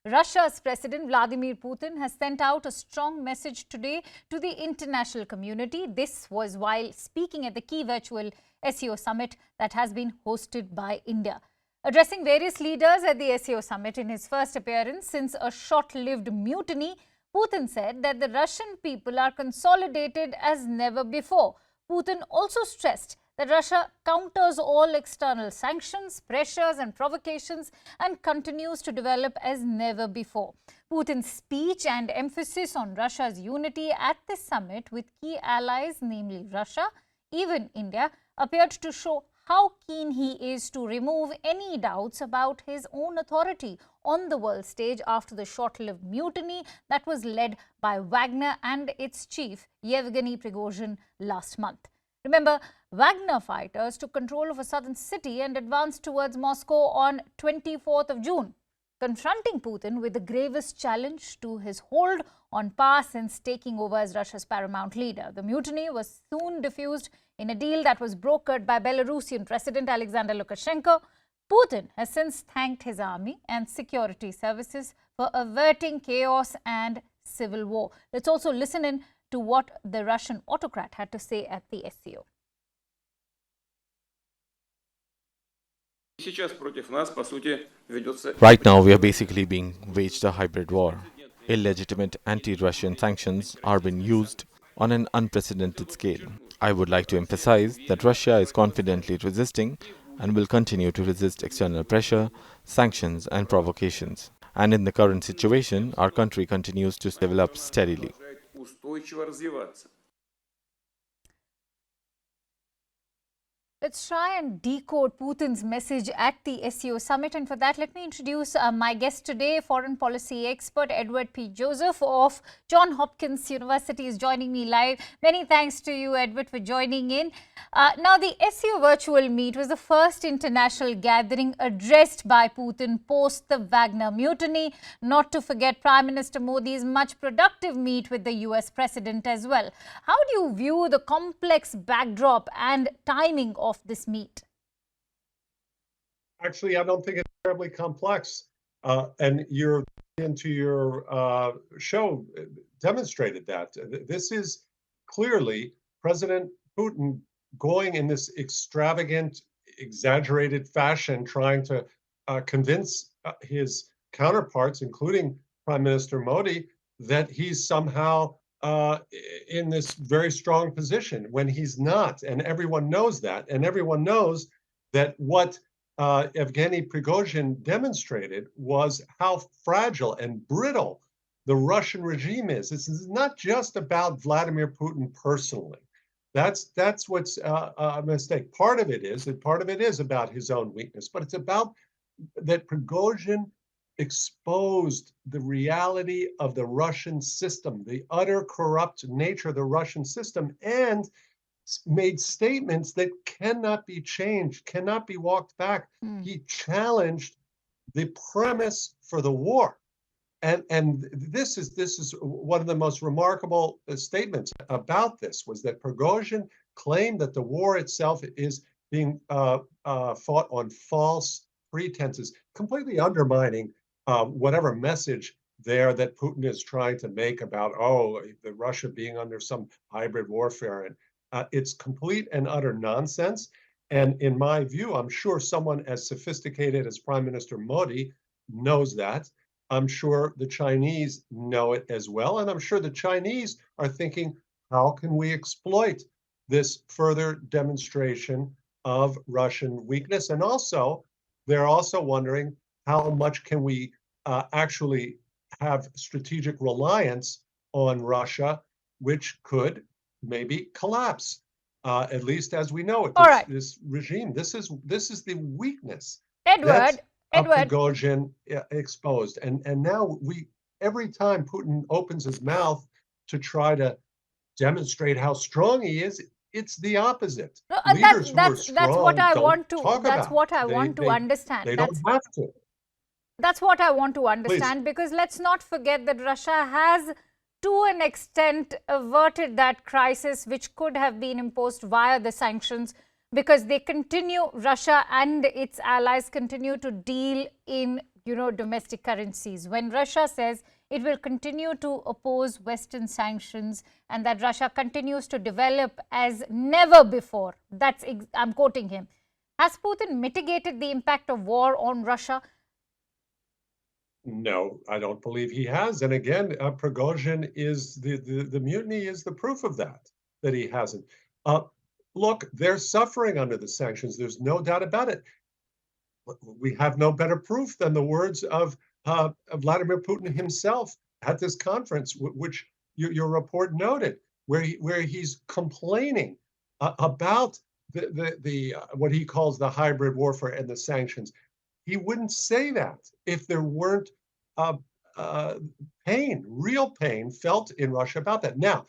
Russia's President Vladimir Putin has sent out a strong message today to the international community. This was while speaking at the key virtual SCO summit that has been hosted by India. Addressing various leaders at the SCO summit in his first appearance since a short-lived mutiny, Putin said that the Russian people are consolidated as never before. Putin also stressed that Russia counters all external sanctions, pressures and provocations and continues to develop as never before. Putin's speech and emphasis on Russia's unity at this summit with key allies, namely Russia, even India, appeared to show how keen he is to remove any doubts about his own authority on the world stage after the short-lived mutiny that was led by Wagner and its chief, Yevgeny Prigozhin, last month. Remember, Wagner fighters took control of a southern city and advanced towards Moscow on 24th of June, confronting Putin with the gravest challenge to his hold on power since taking over as Russia's paramount leader. The mutiny was soon diffused in a deal that was brokered by Belarusian President Alexander Lukashenko. Putin has since thanked his army and security services for averting chaos and civil war. Let's also listen in to what the Russian autocrat had to say at the SCO. Right now, we are basically being waged a hybrid war. Illegitimate anti-Russian sanctions are being used on an unprecedented scale. I would like to emphasize that Russia is confidently resisting and will continue to resist external pressure, sanctions and provocations. And in the current situation, our country continues to develop steadily. Let's try and decode Putin's message at the SCO summit. And for that, let me introduce my guest today, foreign policy expert Edward P. Joseph of Johns Hopkins University is joining me live. Many thanks to you, Edward, for joining in. Now, the SCO virtual meet was the first international gathering addressed by Putin post the Wagner mutiny, not to forget Prime Minister Modi's much productive meet with the US President as well. How do you view the complex backdrop and timing of this meet? Actually, I don't think it's terribly complex. And your show demonstrated that. This is clearly President Putin going in this extravagant, exaggerated fashion, trying to convince his counterparts, including Prime Minister Modi, that he's somehow in this very strong position when he's not. And everyone knows that. And everyone knows that what Yevgeny Prigozhin demonstrated was how fragile and brittle the Russian regime is. This is not just about Vladimir Putin personally. That's what's a mistake. Part of it is about his own weakness, but it's about that Prigozhin exposed the reality of the Russian system, the utter corrupt nature of the Russian system, and made statements that cannot be changed, cannot be walked back. He challenged the premise for the war. And this is one of the most remarkable statements about this, was that Prigozhin claimed that the war itself is being fought on false pretenses, completely undermining whatever message there that Putin is trying to make about, the Russia being under some hybrid warfare. And it's complete and utter nonsense. And in my view, I'm sure someone as sophisticated as Prime Minister Modi knows that. I'm sure the Chinese know it as well. And I'm sure the Chinese are thinking, how can we exploit this further demonstration of Russian weakness? And also, they're also wondering, how much can we actually have strategic reliance on Russia, which could maybe collapse, at least as we know it. This regime, this is the weakness. Edward. Prigozhin exposed, and now every time Putin opens his mouth to try to demonstrate how strong he is, it's the opposite. That's what I want to understand. They don't have to. That's what I want to understand. Please. Because let's not forget that Russia has, to an extent, averted that crisis which could have been imposed via the sanctions, because Russia and its allies continue to deal in domestic currencies. When Russia says it will continue to oppose Western sanctions and that Russia continues to develop as never before, I'm quoting him. Has Putin mitigated the impact of war on Russia? No, I don't believe he has. And again, Prigozhin is the mutiny is the proof of that he hasn't. Uh, Look, they're suffering under the sanctions. There's no doubt about it. We have no better proof than the words of Vladimir Putin himself at this conference, which your report noted, where he's complaining about the what he calls the hybrid warfare and the sanctions. He wouldn't say that if there weren't uh, pain, real pain felt in Russia about that. Now,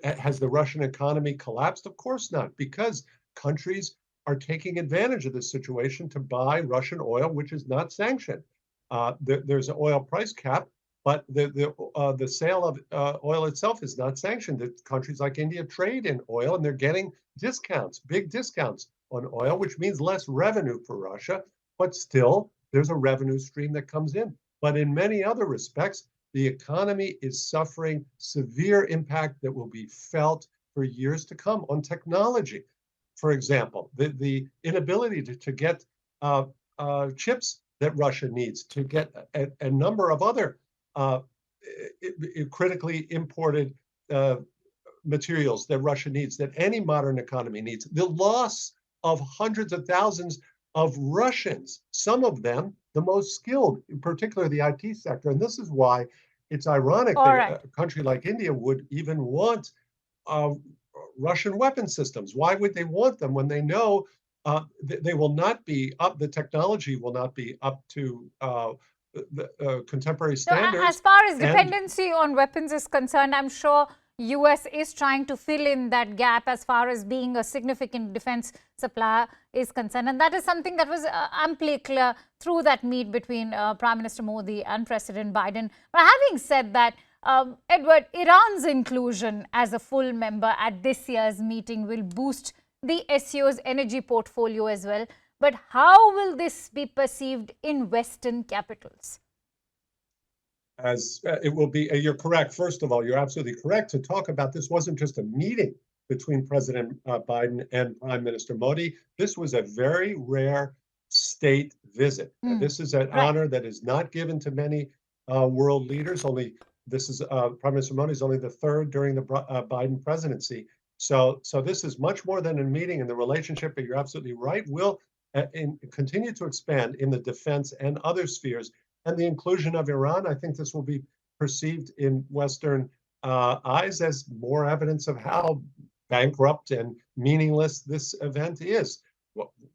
has the Russian economy collapsed? Of course not, because countries are taking advantage of this situation to buy Russian oil, which is not sanctioned. There's an oil price cap, but the sale of oil itself is not sanctioned. The countries like India trade in oil, and they're getting discounts, big discounts on oil, which means less revenue for Russia, but still there's a revenue stream that comes in. But in many other respects, the economy is suffering severe impact that will be felt for years to come on technology. For example, the inability to get chips that Russia needs, to get a number of other critically imported materials that Russia needs, that any modern economy needs. The loss of hundreds of thousands of Russians, some of them the most skilled, in particular the IT sector. And this is why it's ironic that a country like India would even want Russian weapon systems. Why would they want them when they know they will not be up, the technology will not be up to the contemporary standards? No, as far as dependency on weapons is concerned, I'm sure US is trying to fill in that gap as far as being a significant defense supplier is concerned. And that is something that was amply clear through that meet between Prime Minister Modi and President Biden. But having said that, Edward, Iran's inclusion as a full member at this year's meeting will boost the SCO's energy portfolio as well. But how will this be perceived in Western capitals? As it will be, you're correct. First of all, you're absolutely correct to talk about this wasn't just a meeting between President Biden and Prime Minister Modi. This was a very rare state visit. This is an honor that is not given to many world leaders. This is Prime Minister Modi is only the third during the Biden presidency. So this is much more than a meeting, and the relationship, but you're absolutely right, will continue to expand in the defense and other spheres. And the inclusion of Iran, I think this will be perceived in Western eyes as more evidence of how bankrupt and meaningless this event is.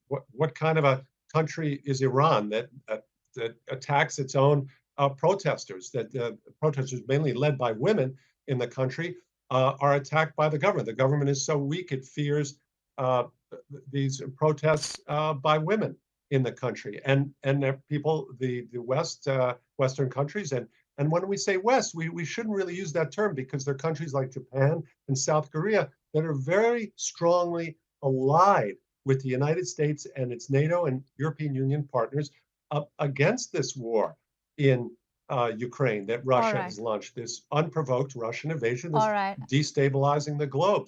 What kind of a country is Iran that attacks its own protesters? That protesters, mainly led by women in the country, are attacked by the government. The government is so weak it fears these protests by women in the country, and people, the Western countries, and when we say West, we shouldn't really use that term, because there are countries like Japan and South Korea that are very strongly allied with the United States and its NATO and European Union partners against this war in Ukraine that Russia has launched, this unprovoked Russian invasion that's destabilizing the globe.